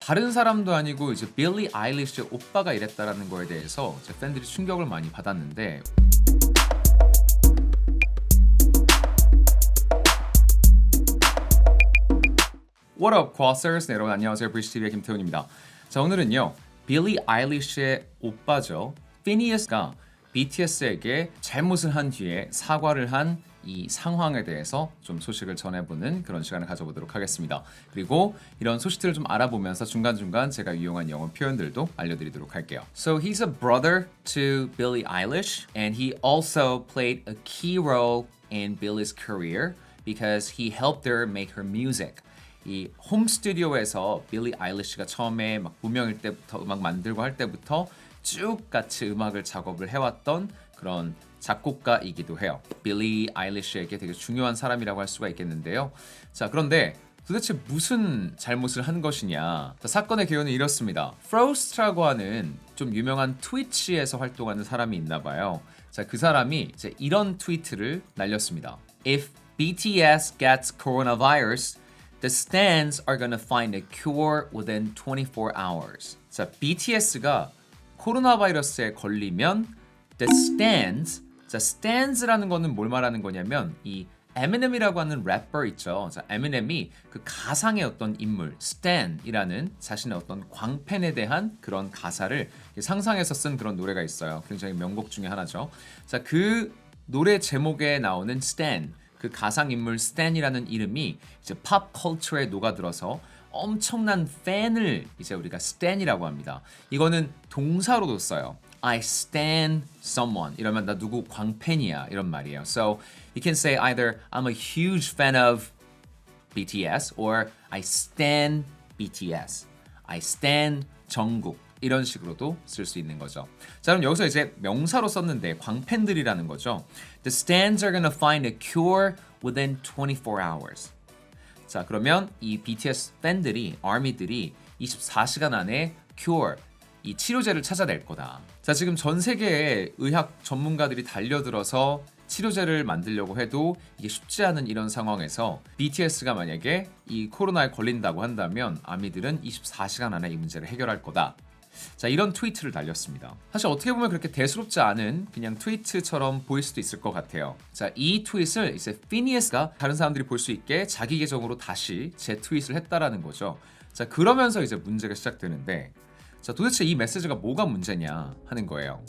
다른 사람도 아니고 이제 빌리 아일리시의 오빠가 이랬다라는 거에 대해서 이제 팬들이 충격을 많이 받았는데 What up, Quassers? 네, 여러분 안녕하세요. 브리시TV의 김태훈입니다. 자, 오늘은요. 빌리 아일리시의 오빠죠. 피니어스가 BTS에게 잘못을 한 뒤에 사과를 한 이 상황에 대해서 좀 소식을 전해보는 그런 시간을 가져보도록 하겠습니다. 그리고 이런 소식들을 좀 알아보면서 중간중간 제가 유용한 영어 표현들도 알려드리도록 할게요. So he's a brother to Billie Eilish and he also played a key role in Billie's career because he helped her make her music. 이 홈 스튜디오에서 빌리 아일리시가 처음에 막 무명일 때부터 음악 만들고 할 때부터 쭉 같이 음악을 작업을 해왔던 그런 작곡가이기도 해요. 빌리 아일리시에게 되게 중요한 사람이라고 할 수가 있겠는데요. 자, 그런데 도대체 무슨 잘못을 한 것이냐? 자, 사건의 개요는 이렇습니다. 프로스트라고 하는 좀 유명한 트위치에서 활동하는 사람이 있나 봐요. 자, 그 사람이 이제 이런 트위트를 날렸습니다. If BTS gets coronavirus, the stans are gonna find a cure within 24 hours. 자, BTS가 코로나 바이러스에 걸리면 the stans, 자, stans라는 거는 뭘 말하는 거냐면 이 에미넴이라고 하는 래퍼 있죠. 자, 에미넴이 그 가상의 어떤 인물, stan이라는 자신의 어떤 광팬에 대한 그런 가사를 상상해서 쓴 그런 노래가 있어요. 굉장히 명곡 중에 하나죠. 자, 그 노래 제목에 나오는 stan, 그 가상인물 스탠이라는 이름이 이제 팝 컬처에 녹아들어서 엄청난 팬을 이제 우리가 stan이라고 합니다. 이거는 동사로도 써요. I stan someone 이러면 나 누구 광팬이야 이런 말이에요. So you can say either I'm a huge fan of BTS or I stan BTS. I stan 정국. 이런 식으로도 쓸 수 있는 거죠. 자, 그럼 여기서 이제 명사로 썼는데 광팬들이라는 거죠. The stans are gonna find a cure within 24 hours. 자, 그러면 이 BTS 팬들이, 아미들이 24시간 안에 cure, 이 치료제를 찾아낼 거다. 자, 지금 전 세계의 의학 전문가들이 달려들어서 치료제를 만들려고 해도 이게 쉽지 않은 이런 상황에서 BTS가 만약에 이 코로나에 걸린다고 한다면 아미들은 24시간 안에 이 문제를 해결할 거다. 자, 이런 트위트를 날렸습니다. 사실 어떻게 보면 그렇게 대수롭지 않은 그냥 트위트처럼 보일 수도 있을 것 같아요. 자, 이 트윗을 이제 피니어스가 다른 사람들이 볼 수 있게 자기 계정으로 다시 재트윗을 했다라는 거죠. 자, 그러면서 이제 문제가 시작되는데, 자, 도대체 이 메시지가 뭐가 문제냐 하는 거예요.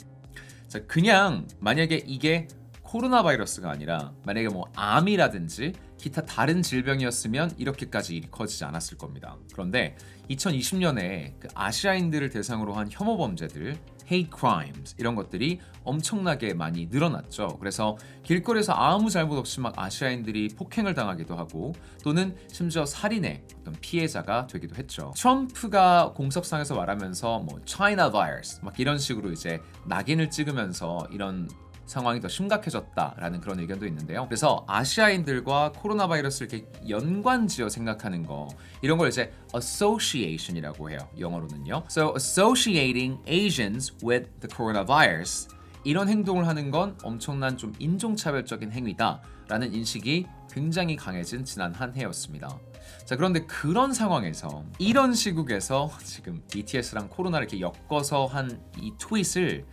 자, 그냥 만약에 이게 코로나 바이러스가 아니라 만약에 뭐 암이라든지 기타 다른 질병이었으면 이렇게까지 일이 커지지 않았을 겁니다. 그런데 2020년에 그 아시아인들을 대상으로 한 혐오 범죄들, hate crimes 이런 것들이 엄청나게 많이 늘어났죠. 그래서 길거리에서 아무 잘못 없이 막 아시아인들이 폭행을 당하기도 하고 또는 심지어 살인의 어떤 피해자가 되기도 했죠. 트럼프가 공석상에서 말하면서 뭐 China virus 막 이런 식으로 이제 낙인을 찍으면서 이런 상황이 더 심각해졌다라는 그런 의견도 있는데요. 그래서 아시아인들과 코로나 바이러스를 이렇게 연관지어 생각하는 거 이런 걸 이제 association이라고 해요. 영어로는요. So associating Asians with the coronavirus 이런 행동을 하는 건 엄청난 좀 인종차별적인 행위다라는 인식이 굉장히 강해진 지난 한 해였습니다. 자, 그런데 그런 상황에서 이런 시국에서 지금 BTS랑 코로나를 이렇게 엮어서 한 이 트윗을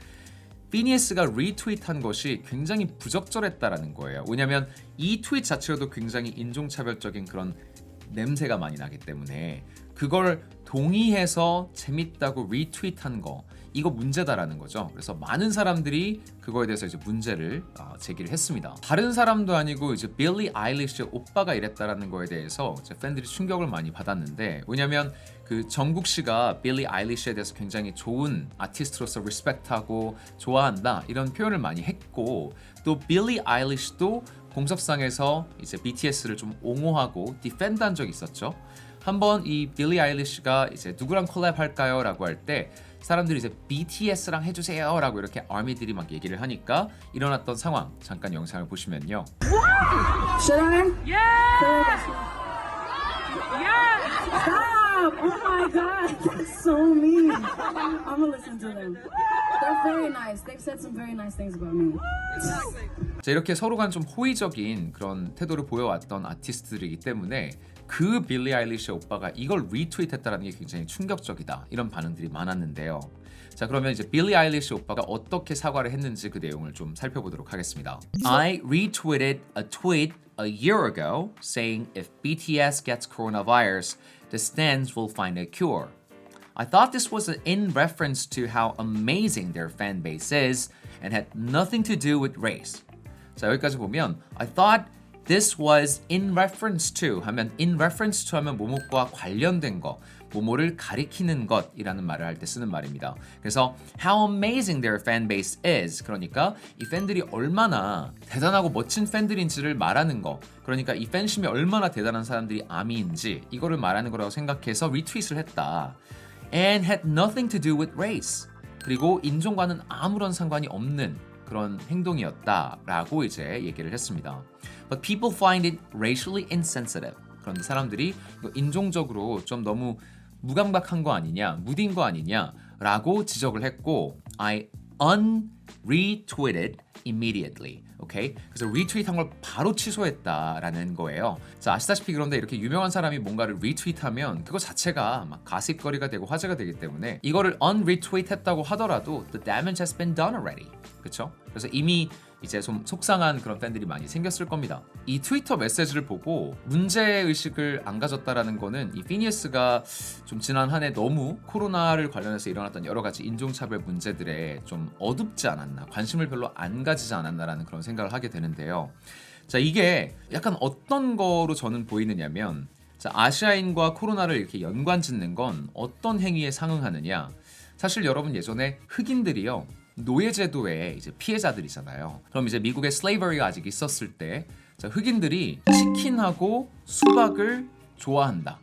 피니어스가 리트윗한 것이 굉장히 부적절했다라는 거예요. 왜냐하면 이 트윗 자체로도 굉장히 인종차별적인 그런 냄새가 많이 나기 때문에 그걸 동의해서 재밌다고 리트윗한 거 이거 문제다라는 거죠. 그래서 많은 사람들이 그거에 대해서 이제 문제를 제기를 했습니다. 다른 사람도 아니고 이제 빌리 아일리시의 오빠가 이랬다라는 거에 대해서 이제 팬들이 충격을 많이 받았는데 왜냐면 그 정국 씨가 빌리 아일리시에 대해서 굉장히 좋은 아티스트로서 리스펙트하고 좋아한다 이런 표현을 많이 했고 또 빌리 아일리시도 공섭상에서 이제 BTS를 좀 옹호하고 디펜드한 적이 있었죠. 한번 이 빌리 아일리시가 이제 누구랑 콜랩할까요? 라고 할 때 사람들이 이제 BTS랑 해주세요 라고 이렇게 아미들이 막 얘기를 하니까 일어났던 상황 잠깐 영상을 보시면요. Should I? Yeah! Yeah! Stop! Oh my god, that's so mean. I'm gonna listen to them. They're very nice. They've said some very nice things about me. 자, 이렇게 서로 간 좀 호의적인 그런 태도를 보여왔던 아티스트들이기 때문에 그 빌리 아일리시 오빠가 이걸 리트윗했다는 게 굉장히 충격적이다. 이런 반응들이 많았는데요. 자, 그러면 이제 빌리 아일리시 오빠가 어떻게 사과를 했는지 그 내용을 좀 살펴보도록 하겠습니다. I retweeted a tweet a year ago saying if BTS gets coronavirus, the stands will find a cure. I thought this was in reference to how amazing their fan base is and had nothing to do with race. 자, 여기까지 보면 I thought this was in reference to 하면 in reference to 하면 뭐뭐과 관련된 거, 뭐뭐를 가리키는 것이라는 말을 할 때 쓰는 말입니다. 그래서 how amazing their fan base is, 그러니까 이 팬들이 얼마나 대단하고 멋진 팬들인지를 말하는 거, 그러니까 이 팬심이 얼마나 대단한 사람들이 아미인지 이거를 말하는 거라고 생각해서 리트윗을 했다. And had nothing to do with race. 그리고 인종과는 아무런 상관이 없는 그런 행동이었다라고 이제 얘기를 했습니다. But people find it racially insensitive. 그런데 사람들이 이거 인종적으로 좀 너무 무감각한 거 아니냐, 무딘 거 아니냐라고 지적을 했고, I unretweeted immediately. 오케이? 그래서 리트윗한 걸 바로 취소했다라는 거예요. 자, 아시다시피 그런데 이렇게 유명한 사람이 뭔가를 리트윗하면 그거 자체가 막 가십거리가 되고 화제가 되기 때문에 이거를 unretweet했다고 하더라도 the damage has been done already. 그렇죠? 그래서 이미 이제 좀 속상한 그런 팬들이 많이 생겼을 겁니다. 이 트위터 메시지를 보고 문제의식을 안 가졌다라는 거는 이 피니어스가 좀 지난 한 해 너무 코로나를 관련해서 일어났던 여러 가지 인종차별 문제들에 좀 어둡지 않았나, 관심을 별로 안 가지지 않았나라는 그런 생각을 하게 되는데요. 자, 이게 약간 어떤 거로 저는 보이느냐면, 자, 아시아인과 코로나를 이렇게 연관 짓는 건 어떤 행위에 상응하느냐. 사실 여러분 예전에 흑인들이요, 노예제도의 이제 피해자들이잖아요. 그럼 이제 미국에 슬레이버리가 아직 있었을 때, 자, 흑인들이 치킨하고 수박을 좋아한다.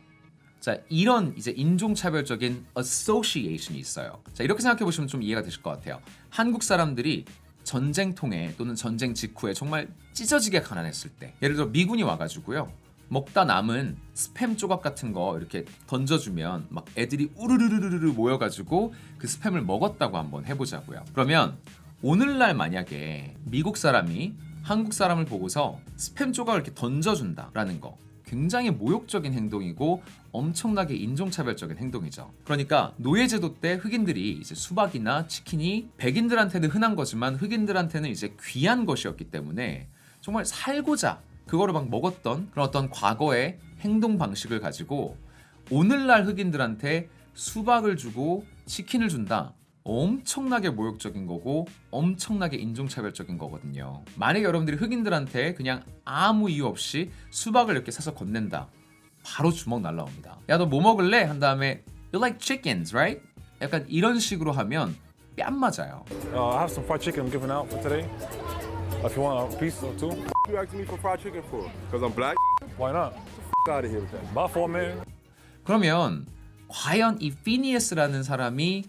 자, 이런 이제 인종차별적인 association이 있어요. 자, 이렇게 생각해 보시면 좀 이해가 되실 것 같아요. 한국 사람들이 전쟁통에 또는 전쟁 직후에 정말 찢어지게 가난했을 때, 예를 들어 미군이 와가지고요, 먹다 남은 스팸 조각 같은 거 이렇게 던져주면 막 애들이 우르르르르 모여가지고 그 스팸을 먹었다고 한번 해보자고요. 그러면 오늘날 만약에 미국 사람이 한국 사람을 보고서 스팸 조각을 이렇게 던져준다라는 거, 굉장히 모욕적인 행동이고 엄청나게 인종차별적인 행동이죠. 그러니까 노예제도 때 흑인들이 이제 수박이나 치킨이 백인들한테는 흔한 거지만 흑인들한테는 이제 귀한 것이었기 때문에 정말 살고자 그거를 막 먹었던 그런 어떤 과거의 행동 방식을 가지고 오늘날 흑인들한테 수박을 주고 치킨을 준다. 엄청나게 모욕적인 거고 엄청나게 인종차별적인 거거든요. 만약에 여러분들이 흑인들한테 그냥 아무 이유 없이 수박을 이렇게 사서 건넨다. 바로 주먹 날라옵니다. 야, 너 뭐 먹을래? 한 다음에 You like chickens, right? 약간 이런 식으로 하면 뺨 맞아요. I have some fried chicken I'm giving out for today. If you want a piece or two. You asking me for fried chicken for? Because I'm black? Why not? Out of here with that. Buy for man. 그러면 과연 이 피니에스라는 사람이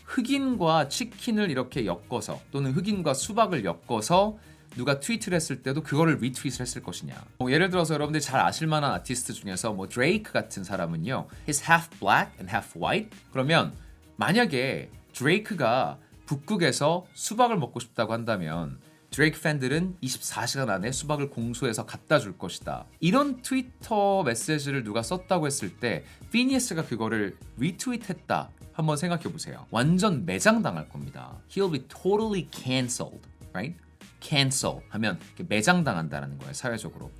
흑인과 치킨을 이렇게 엮어서 또는 흑인과 수박을 엮어서 누가 트위트를 했을 때도 그거를 리트윗을 했을 것이냐. 예를 들어서 여러분들이 잘 아실 만한 아티스트 중에서 뭐 드레이크 같은 사람은요, he's half black and half white. 그러면 만약에 드레이크가 북극에서 수박을 먹고 싶다고 한다면 드레이크 팬들은 24시간 안에 수박을 공수해서 갖다 줄 것이다. 이런 트위터 메시지를 누가 썼다고 했을 때 피니에스가 그거를 리트윗했다. 한번 생각해 보세요. 완전 매장당할 겁니다. He'll be totally cancelled, right? cancel 하면 매장당한다라는 거예요, 사회적으로.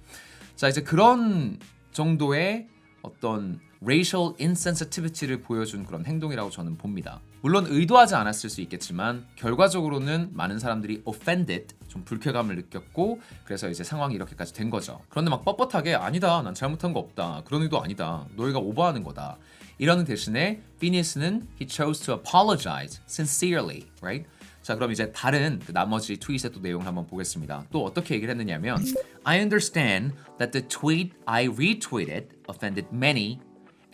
자, 이제 그런 정도의 어떤 racial insensitivity를 보여준 그런 행동이라고 저는 봅니다. 물론 의도하지 않았을 수 있겠지만 결과적으로는 많은 사람들이 offended, 좀 불쾌감을 느꼈고 그래서 이제 상황이 이렇게까지 된 거죠. 그런데 막 뻣뻣하게 아니다, 난 잘못한 거 없다, 그런 의도 아니다, 너희가 오버하는 거다, 이러는 대신에 피니스는 he chose to apologize sincerely, right? 자, 그럼 이제 다른 그 나머지 트윗의 또 내용을 한번 보겠습니다. 또 어떻게 얘기를 했느냐면 I understand that the tweet I retweeted offended many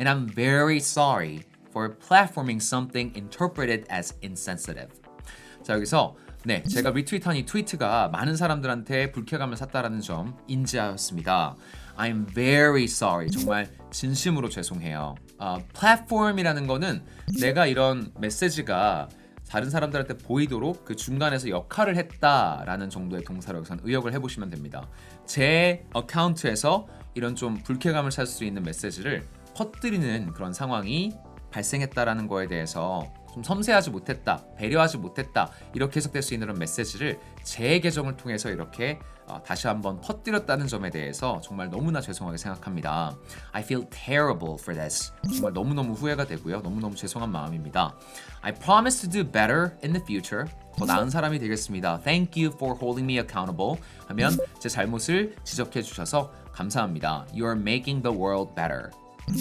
and I'm very sorry for platforming something interpreted as insensitive. 자, 여기서 네, 제가 리트윗한 이 트위트가 많은 사람들한테 불쾌감을 샀다라는 점 인지하였습니다. I'm very sorry. 정말 진심으로 죄송해요. 플랫폼이라는 거는 내가 이런 메시지가 다른 사람들한테 보이도록 그 중간에서 역할을 했다라는 정도의 동사로 여기서 의역을 해보시면 됩니다. 제 어카운트에서 이런 좀 불쾌감을 살 수 있는 메시지를 퍼뜨리는 그런 상황이 발생했다라는 거에 대해서 좀 섬세하지 못했다, 배려하지 못했다 이렇게 해석될 수 있는 그런 메시지를 제 계정을 통해서 이렇게 다시 한번 퍼뜨렸다는 점에 대해서 정말 너무나 죄송하게 생각합니다. I feel terrible for this. 정말 너무너무 후회가 되고요. 너무너무 죄송한 마음입니다. I promise to do better in the future. 더 나은 사람이 되겠습니다. Thank you for holding me accountable. 하면 제 잘못을 지적해 주셔서 감사합니다. You are making the world better.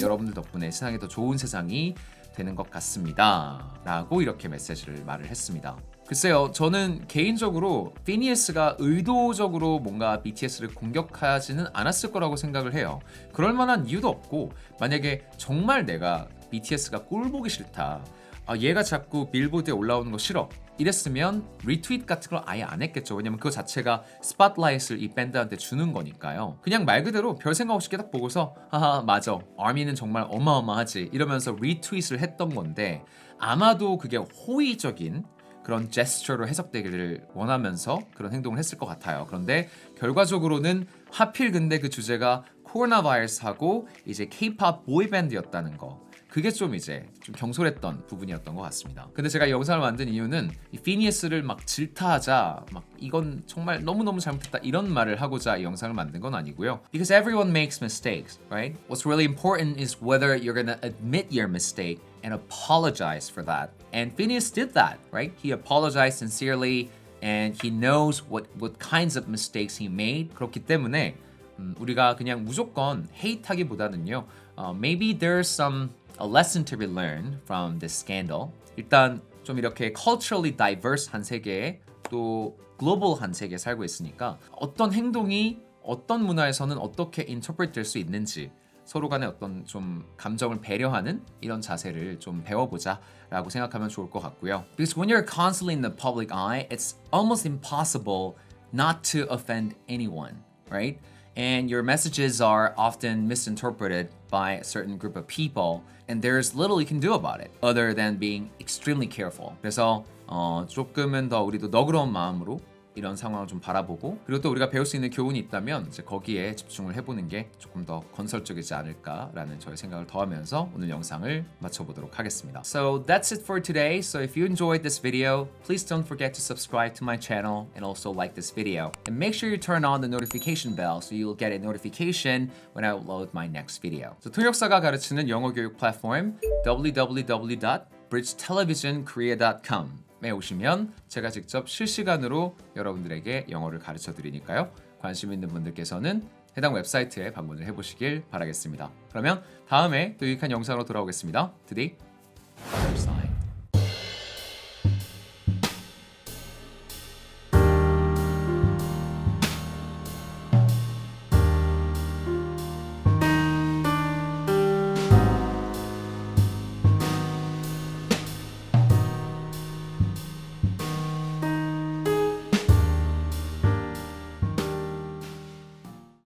여러분들 덕분에 세상이 더 좋은 세상이 되는 것 같습니다. 라고 이렇게 메시지를 말을 했습니다. 글쎄요, 저는 개인적으로 피니에스가 의도적으로 뭔가 BTS를 공격하지는 않았을 거라고 생각을 해요. 그럴 만한 이유도 없고, 만약에 정말 내가 BTS가 꼴 보기 싫다, 얘가 자꾸 빌보드에 올라오는 거 싫어, 이랬으면 리트윗 같은 걸 아예 안 했겠죠. 왜냐면 그거 자체가 스팟라이트를 이 밴드한테 주는 거니까요. 그냥 말 그대로 별 생각 없이 딱 보고서 하하 맞아, 아미는 정말 어마어마하지 이러면서 리트윗을 했던 건데, 아마도 그게 호의적인 그런 제스처로 해석되기를 원하면서 그런 행동을 했을 것 같아요. 그런데 결과적으로는 하필 근데 그 주제가 코로나 바이러스하고 이제 K-pop 보이밴드였다는 거, 그게 좀 이제 좀 경솔했던 부분이었던 것 같습니다. 근데 제가 이 영상을 만든 이유는 이 피니에스를 막 질타하자, 막 이건 정말 너무너무 잘못했다 이런 말을 하고자 이 영상을 만든 건 아니고요. Because everyone makes mistakes, right? What's really important is whether you're gonna admit your mistake and apologize for that. And Phineas did that, right? He apologized sincerely and he knows what kinds of mistakes he made. 그렇기 때문에 우리가 그냥 무조건 헤이트하기보다는요, maybe there's a lesson to be learned from this scandal. 일단 좀 이렇게 culturally diverse한 세계에 또 global한 세계에 살고 있으니까 어떤 행동이 어떤 문화에서는 어떻게 interpret 될 수 있는지 서로 간의 어떤 좀 감정을 배려하는 이런 자세를 좀 배워보자 라고 생각하면 좋을 것 같고요. Because when you're constantly in the public eye, it's almost impossible not to offend anyone, right? And your messages are often misinterpreted by a certain group of people, and there's little you can do about it other than being extremely careful. 그래서 조금은 더 우리도 너그러운 마음으로 이런 상황을 좀 바라보고, 그리고 또 우리가 배울 수 있는 교훈이 있다면 이제 거기에 집중을 해보는 게 조금 더 건설적이지 않을까라는 저의 생각을 더하면서 오늘 영상을 마쳐보도록 하겠습니다. So that's it for today. So if you enjoyed this video, please don't forget to subscribe to my channel and also like this video. And make sure you turn on the notification bell so you'll get a notification when I upload my next video. So 통역사가 가르치는 영어 교육 플랫폼 www.bridgetelevisionkorea.com 에 오시면 제가 직접 실시간으로 여러분들에게 영어를 가르쳐 드리니까요. 관심 있는 분들께서는 해당 웹사이트에 방문을 해보시길 바라겠습니다. 그러면 다음에 또 유익한 영상으로 돌아오겠습니다. Today